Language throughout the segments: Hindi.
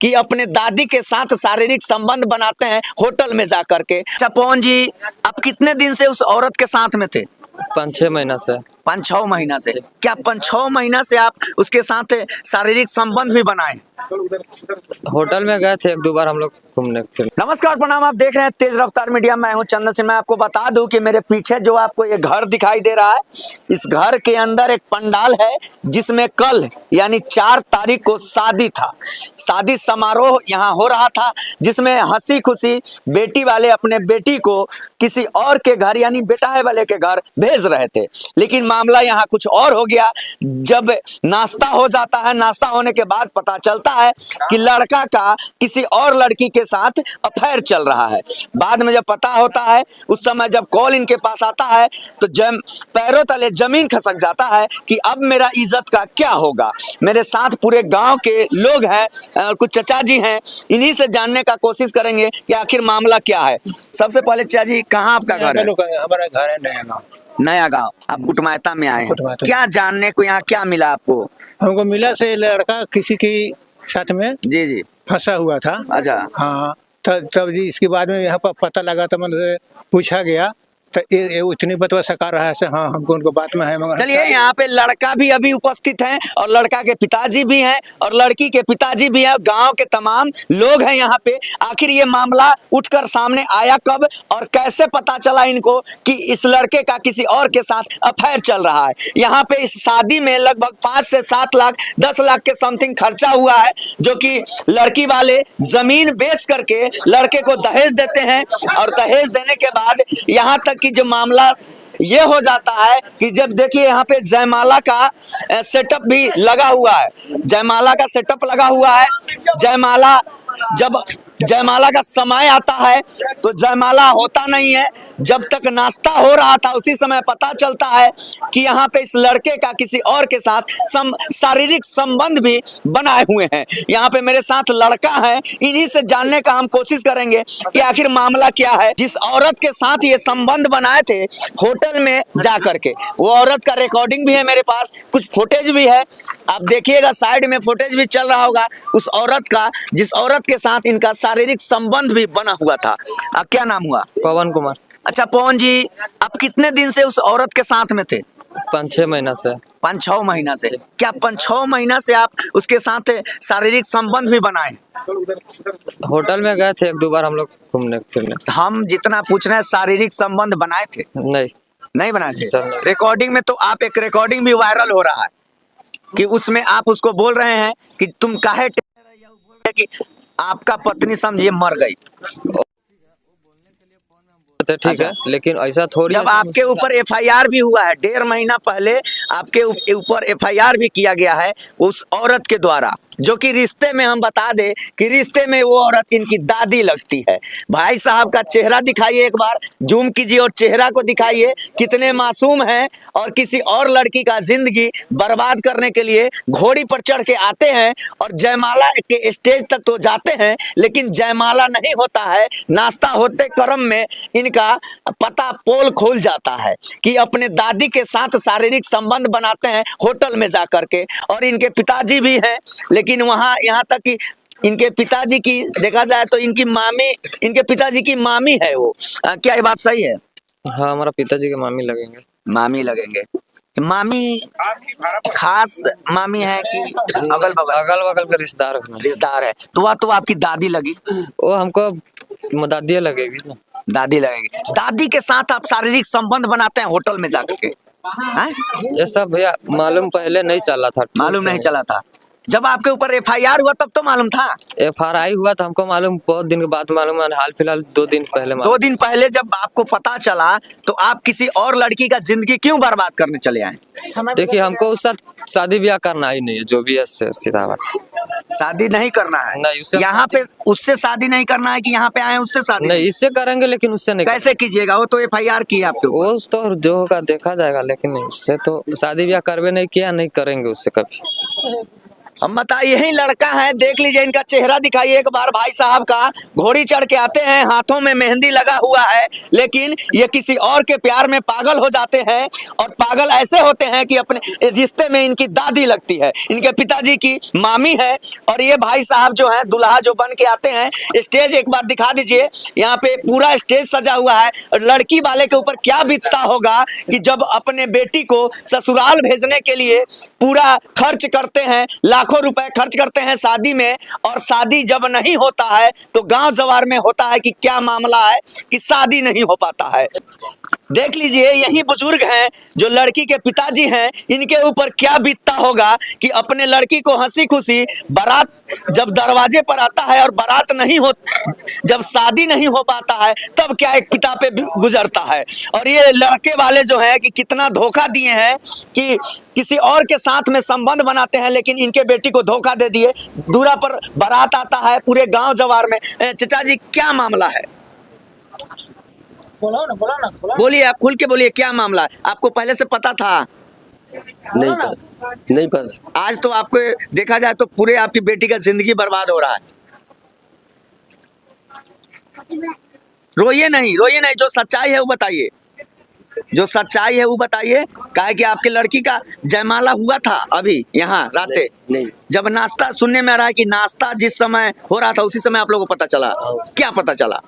कि अपने दादी के साथ शारीरिक संबंध बनाते हैं होटल में जाकर के। अच्छा पवन जी, आप कितने दिन से उस औरत के साथ में थे? 5-6 महीना से। 5-6 महीना से। क्या 5-6 महीना से आप उसके साथ शारीरिक संबंध भी बनाए? होटल में गए थे 1-2 बार हम लोग घूमने फिरने। नमस्कार प्रणाम, आप देख रहे हैं तेज रफ्तार मीडिया। मैं हूं चंदन सिंह। मैं आपको बता दूं कि मेरे पीछे जो आपको ये घर दिखाई दे रहा है, इस घर के अंदर एक पंडाल है जिसमें कल यानी 4 तारीख को शादी था। शादी समारोह यहाँ हो रहा था जिसमें हंसी खुशी बेटी वाले अपने बेटी को किसी और के घर यानी बेटा वाले के घर भेज रहे थे, लेकिन मामला यहाँ कुछ और हो गया। जब नाश्ता हो जाता है, नाश्ता होने के बाद पता चलता है कि लड़का का किसी और लड़की के साथ अफेयर चल रहा है। बाद में जब पता होता है, उस समय जब कॉल इनके पास आता है तो पैरों तले जमीन खसक जाता है कि अब मेरा इज्जत का क्या होगा। मेरे साथ पूरे गांव के लोग हैं, कुछ चचा जी हैं, इन्हीं से जानने का कोशिश करेंगे कि आखिर मामला क्या है। सबसे पहले चचा जी, कहाँ आपका घर है? हमारा घर है नया गाँव। नया गांव। आप कुटमायता में आए हैं, कुटमायता। क्या जानने को यहाँ क्या मिला आपको? हमको मिला से लड़का किसी की साथ में जी जी। फंसा हुआ था। अच्छा। हाँ, तब जी इसके बाद में यहाँ पर पता लगा तो मैंने पूछा गया तो ये उतनी बतवा सका रहा है से हाँ हमको उनको बात में है। मगर चलिए, यहाँ पे लड़का भी अभी उपस्थित हैं और लड़का के पिताजी भी हैं और लड़की के पिताजी भी हैं, गांव के तमाम लोग हैं यहाँ पे। आखिर ये मामला उठकर सामने आया कब और कैसे पता चला इनको कि इस लड़के का किसी और के साथ अफेयर चल रहा है? यहाँ पे इस शादी में लगभग 5 से 7 लाख 10 लाख के समथिंग खर्चा हुआ है, जो कि लड़की वाले जमीन बेच करके लड़के को दहेज देते हैं और दहेज देने के बाद यहाँ तक कि जो मामला ये हो जाता है कि जब देखिए यहाँ पे जयमाला का सेटअप भी लगा हुआ है। जयमाला का सेटअप लगा हुआ है। जब जयमाला का समय आता है तो जयमाला होता नहीं है। जब तक नाश्ता हो रहा था उसी समय पता चलता है कि यहाँ पे इस लड़के का किसी और के साथ शारीरिक संबंध भी बनाए हुए हैं। यहाँ पे मेरे साथ लड़का है, इन्हीं से जानने का हम कोशिश करेंगे कि आखिर मामला क्या है। जिस औरत के साथ ये संबंध बनाए थे होटल में जा करके, वो औरत का रिकॉर्डिंग भी है मेरे पास, कुछ फुटेज भी है। आप देखिएगा साइड में फुटेज भी चल रहा होगा उस औरत का, जिस औरत के साथ इनका शारीरिक संबंध भी बना हुआ था। क्या नाम हुआ? पवन कुमार। अच्छा पवन जी, आप कितने दिन से उस औरत के साथ में थे? 5-6 महीना से। 5-6 महीना से। क्या 5-6 महीना से आप उसके साथ शारीरिक संबंध भी बनाए? होटल में गए थे 1-2 बार हम लोग घूमने फिरने। हम जितना पूछ रहे हैं, शारीरिक संबंध बनाए थे? नहीं बनाए थे। सर, नहीं। रिकॉर्डिंग में तो आप एक रिकॉर्डिंग भी वायरल हो रहा है कि उसमें आप उसको बोल रहे हैं कि तुम काहे कि आपका पत्नी समझिए मर गई। ठीक है, लेकिन ऐसा थोड़ी। जब आपके ऊपर एफआईआर भी हुआ है, 1.5 महीना पहले आपके ऊपर एफआईआर भी किया गया है उस औरत के द्वारा, जो कि रिश्ते में, हम बता दें कि रिश्ते में वो औरत इनकी दादी लगती है। भाई साहब का चेहरा दिखाइए, एक बार जूम कीजिए और चेहरा को दिखाइए, कितने मासूम हैं और किसी और लड़की का जिंदगी बर्बाद करने के लिए घोड़ी पर चढ़ के आते हैं और जयमाला के स्टेज तक तो जाते हैं, लेकिन जयमाला नहीं होता है। नाश्ता होते क्रम में इनका पता पोल खुल जाता है कि अपने दादी के साथ शारीरिक संबंध बनाते हैं होटल में जाकर के। और इनके पिताजी भी हैं, लेकिन वहां यहाँ तक कि इनके पिताजी की देखा जाए तो इनकी मामी, इनके पिताजी की मामी है वो। क्या ये बात सही है? हाँ, हमारा पिताजी के मामी लगेंगे। मामी लगेंगे। मामी खास मामी है कि अगल बगल के रिश्तेदार है? तो वह तो आपकी दादी लगी। वो हमको दादी लगेगी ना। दादी लगेगी। दादी के साथ आप शारीरिक संबंध बनाते हैं होटल में जाकर के? ये सब भैया मालूम पहले नहीं चला था। मालूम नहीं चला था? जब आपके ऊपर एफआईआर हुआ तब तो मालूम था? एफआईआर हुआ तो हमको मालूम बहुत दिन के बाद मालूम है, हाल फिलहाल 2 दिन पहले। 2 दिन पहले जब आपको पता चला तो आप किसी और लड़की का जिंदगी क्यों बर्बाद करने चले आए? देखिए, हमको उसके साथ शादी ब्याह करना ही नहीं है, जो भी है सीधा बात। शादी नहीं करना है? नहीं, यहाँ पे उससे शादी नहीं करना है कि यहाँ पे आए उससे शादी? नहीं, इससे करेंगे लेकिन उससे नहीं। कैसे कीजिएगा? वो तो एफआईआर की है आपके ऊपर। वो तो जो होगा देखा जाएगा, लेकिन उससे तो शादी ब्याह करवे नहीं किया, नहीं करेंगे उससे कभी। हम बताइए, यही लड़का है, देख लीजिए इनका चेहरा दिखाइए एक बार भाई साहब का। घोड़ी चढ़ के आते हैं, हाथों में मेहंदी लगा हुआ है, लेकिन ये किसी और के प्यार में पागल हो जाते हैं। और पागल ऐसे होते हैं कि अपने रिश्ते में इनकी दादी लगती है, इनके पिताजी की मामी है। और ये भाई साहब जो है दुल्हा जो बन के आते हैं, स्टेज एक बार दिखा दीजिए। यहाँ पे पूरा स्टेज सजा हुआ है। लड़की वाले के ऊपर क्या बीतता होगा कि जब अपने बेटी को ससुराल भेजने के लिए पूरा खर्च करते हैं, लाखों रुपए खर्च करते हैं शादी में, और शादी जब नहीं होता है तो गांव जवार में होता है कि क्या मामला है कि शादी नहीं हो पाता है। देख लीजिए, यही बुजुर्ग हैं जो लड़की के पिताजी हैं, इनके ऊपर क्या बीतता होगा कि अपने लड़की को हंसी खुशी बारात जब दरवाजे पर आता है और बारात नहीं हो, जब शादी नहीं हो पाता है तब क्या एक पिता पे गुजरता है। और ये लड़के वाले जो हैं कि कितना धोखा दिए हैं कि किसी और के साथ में संबंध बनाते हैं, लेकिन इनके बेटी को धोखा दे दिए। दूरा पर बारात आता है पूरे गांव जवार में। चचा जी, क्या मामला है? बोलिए, आप खुल के बोलिए, क्या मामला है? आपको पहले से पता था? नहीं पता। आज तो आपको देखा जाए तो पूरे आपकी बेटी का जिंदगी बर्बाद हो रहा है। रोइए नहीं, रोइए नहीं, जो सच्चाई है वो बताइए, जो सच्चाई है वो बताइए। काहे कि आपके लड़की का जयमाला हुआ था अभी यहाँ राते। नहीं। जब नाश्ता सुनने में आ रहा है कि नाश्ता जिस समय हो रहा था उसी समय आप लोगों को पता चला। क्या पता चला?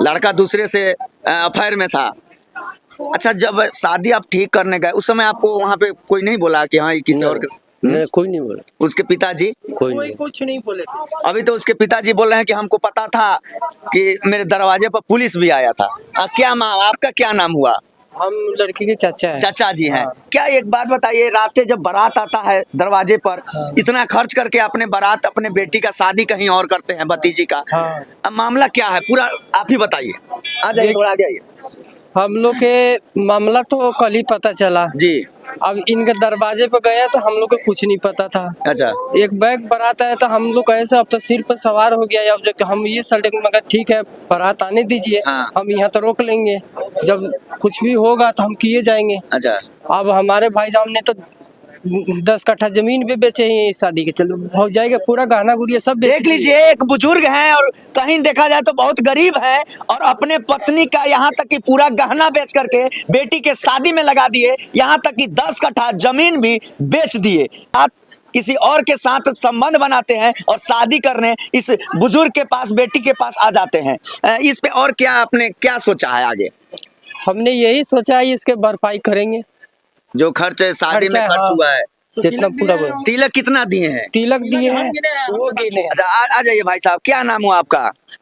लड़का दूसरे से अफेयर में था। अच्छा, जब शादी आप ठीक करने गए उस समय आपको वहाँ पे कोई नहीं बोला कि हाँ ये किसी और के? नहीं, कोई नहीं बोला। उसके पिताजी कोई कुछ नहीं बोले। अभी तो उसके पिताजी बोल रहे हैं कि हमको पता था कि मेरे दरवाजे पर पुलिस भी आया था। क्या आपका क्या नाम हुआ? हम लड़की के चाचा हैं। चाचा जी हैं। क्या एक बात बताइए, रातें जब बारात आता है दरवाजे पर, इतना खर्च करके अपने बारात अपने बेटी का शादी कहीं और करते हैं, भतीजी का। अब मामला क्या है पूरा आप ही बताइए। आ जाइए, थोड़ा आगे आइए। हम लोग के मामला तो कल ही पता चला जी। अब इनके दरवाजे पे गया तो हम लोग को कुछ नहीं पता था। अच्छा। एक बैग बारात आया तो हम लोग ऐसे अब तो सिर पर सवार हो गया। अब जब हम ये सड़क मगर ठीक है बारात आने दीजिए, हाँ। हम यहाँ तो रोक लेंगे, जब कुछ भी होगा तो हम किए जाएंगे। अच्छा। अब हमारे भाई साहब ने तो 10 कट्ठा जमीन भी बेचे हैं इस शादी के, चलो हो जाएगा, पूरा गहना गुड़िया सब बेच देख लीजिए, एक बुजुर्ग हैं और कहीं देखा जाए तो बहुत गरीब है, और अपने पत्नी का यहाँ तक कि पूरा गहना बेच करके बेटी के शादी में लगा दिए, यहाँ तक कि 10 कट्ठा जमीन भी बेच दिए। आप किसी और के साथ संबंध बनाते हैं और शादी करने इस बुजुर्ग के पास, बेटी के पास आ जाते हैं। इस पे और क्या आपने क्या सोचा है आगे? हमने यही सोचा है इसके भरपाई करेंगे, जो खर्च है शादी में खर्च हुआ है जितना पूरा तिलक कितना दिए हैं? तिलक दिए हैं वो गिने। अच्छा, आ जाइए भाई साहब, क्या नाम हुआ आपका?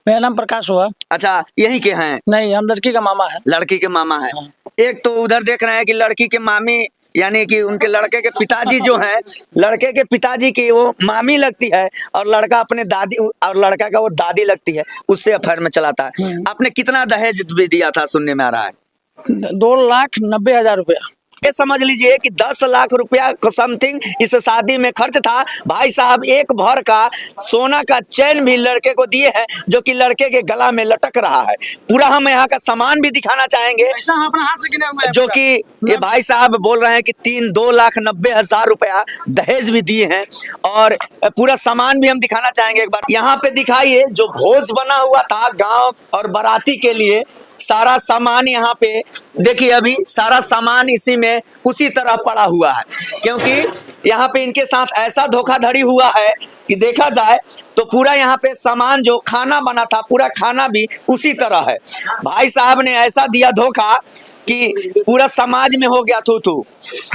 मेरा नाम प्रकाश हुआ। अच्छा, यही के हैं? नहीं, हम लड़की का मामा है। लड़की के मामा है। एक तो उधर देख रहे हैं कि लड़की के मामी, यानी कि उनके लड़के के पिताजी जो हैं, लड़के के पिताजी की वो मामी लगती है, और लड़का अपने दादी और लड़का का वो दादी लगती है, उससे अफेयर में चलाता है। आपने कितना दहेज भी दिया था सुनने में आ रहा है? 2,90,000 रुपया। ये समझ लीजिए कि 10 लाख रुपया को समथिंग इस शादी में खर्च था। भाई साहब एक भर का सोना का चैन भी लड़के को दिए हैं, जो कि लड़के के गला में लटक रहा है। पूरा हम यहाँ का सामान भी दिखाना चाहेंगे, ऐसा हम अपना हाथ से गिने हुए हैं जो पूरा। कि ये भाई साहब बोल रहे हैं कि 2,90,000 रुपया दहेज भी दिए हैं, और पूरा सामान भी हम दिखाना चाहेंगे एक बार। यहाँ पे दिखाइए, जो भोज बना हुआ था गाँव और बाराती के लिए, सारा सामान यहाँ पे देखिए, अभी सारा सामान इसी में उसी तरह पड़ा हुआ है, क्योंकि यहाँ पे इनके साथ ऐसा धोखाधड़ी हुआ है कि देखा जाए तो पूरा यहाँ पे सामान जो खाना बना था, पूरा खाना भी उसी तरह है। भाई साहब ने ऐसा दिया धोखा कि पूरा समाज में हो गया थू थू।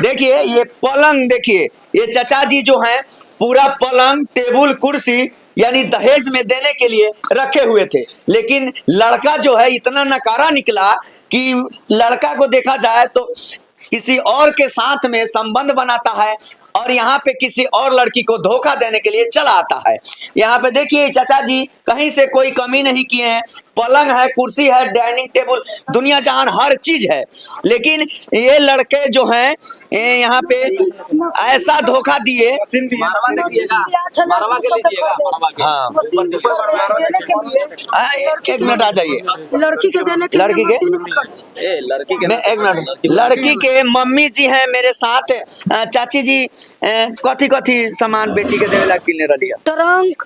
देखिए ये पलंग, देखिए ये चचा जी जो हैं, पूरा पलंग टेबल कुर्सी यानी दहेज में देने के लिए रखे हुए थे, लेकिन लड़का जो है इतना नकारा निकला कि लड़का को देखा जाए तो किसी और के साथ में संबंध बनाता है, और यहाँ पे किसी और लड़की को धोखा देने के लिए चला आता है। यहाँ पे देखिए चाचा जी कहीं से कोई कमी नहीं किए हैं, पलंग है, कुर्सी है, डाइनिंग टेबल, दुनिया जहान हर चीज है। लेकिन ये लड़के जो हैं ये यहाँ पे ऐसा धोखा दिए। हाँ एक मिनट आ जाइए। लड़की के देने के लड़की के मैं एक मिनट, लड़की के मम्मी जी हैं मेरे साथ। चाची जी कथी कथी सामान बेटी के देवेला किने रहिए? ट्रंक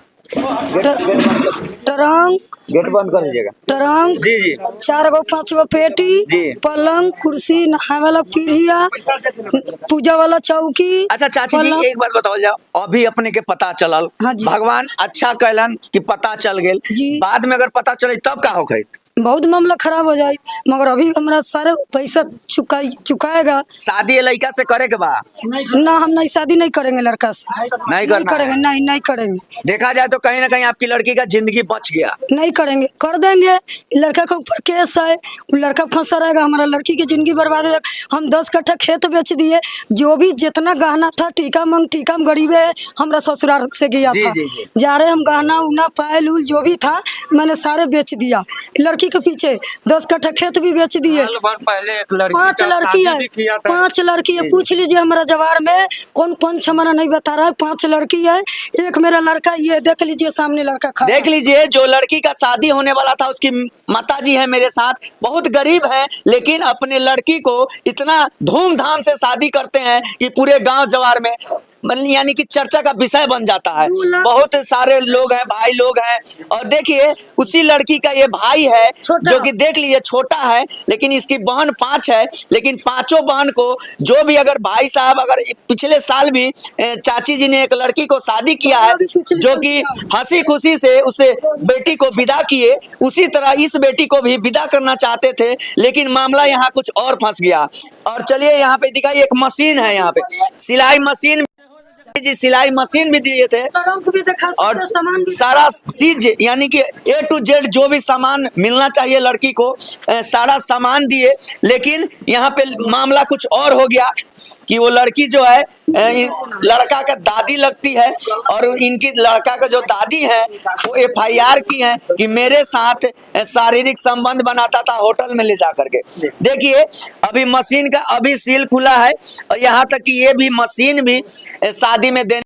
गेट बंद कर लीजिएगा। ट्रंक जी जी 4 गो 5 गो पेटी, जी। पलंग, कुर्सी, नहाए वाला पीढ़िया, पूजा वाला चौकी। अच्छा चाची जी पलंग। एक बात बताओ जाओ, अभी अपने के पता चलल, हाँ जी। भगवान अच्छा कहलन कि पता चल गेल, जी। बाद में अगर पता चले तब का होखै? बहुत मामला खराब हो जाए, मगर अभी हमरा सारे पैसा चुकाएगा। शादी ये लड़का से करे के बा? ना हम नहीं शादी नहीं करेंगे लड़का से, नहीं करना करेंगे, नहीं करेंगे। देखा जाए तो कहीं ना कहीं आपकी लड़की का जिंदगी बच गया। नहीं करेंगे, कर देंगे। लड़का के ऊपर केस है, वो लड़का फंसा रहेगा, हमारा लड़की की जिंदगी बर्बाद हो जाएगा। हम 10 कट्ठा खेत बेच दिए, जो भी जितना गहना था टीका में गरीबे हमरा ससुराल से गया जी, था। जी, जी। जा रहे हम गहना उना पायल उल जो भी था मैंने सारे बेच दिया। लड़की के पीछे 10 कट्ठा खेत भी बेच दिए। पहले एक लड़की 5 लड़की है, 5 लड़की है। पूछ लीजिए हमारा जवार में कौन पंच हमारा नहीं बता रहा है। 5 लड़की है, एक मेरा लड़का, ये देख लीजिए सामने लड़का खड़ा। देख लीजिए जो लड़की का शादी होने वाला था उसकी माता जी है मेरे साथ, बहुत गरीब है, लेकिन अपने लड़की को इतना धूमधाम से शादी करते हैं कि पूरे गांव जवार में यानी कि चर्चा का विषय बन जाता है। बहुत सारे लोग हैं, भाई लोग हैं। और देखिए उसी लड़की का ये भाई है जो कि देख लीजिए छोटा है, लेकिन इसकी बहन 5 है। लेकिन पांचों बहन को जो भी अगर भाई साहब अगर पिछले साल भी चाची जी ने एक लड़की को शादी किया है जो कि हंसी खुशी से उसे बेटी को विदा किए, उसी तरह इस बेटी को भी विदा करना चाहते थे, लेकिन मामला यहाँ कुछ और फंस गया। और चलिए यहाँ पे दिखाइए, एक मशीन है, यहाँ पे सिलाई मशीन जी, सिलाई मशीन भी दिए थे भी देखा, और सामान भी सारा चीज यानी कि A to Z जो भी सामान मिलना चाहिए लड़की को सारा सामान दिए। लेकिन यहाँ पे मामला कुछ और हो गया कि वो लड़की जो है लड़का का दादी लगती है, और इनकी लड़का का जो दादी है वो FIR की है कि मेरे साथ शारीरिक संबंध बनाता था होटल में ले जा करके। देखिए अभी मशीन का अभी सील खुला है, और यहाँ तक कि ये भी मशीन भी शादी में देने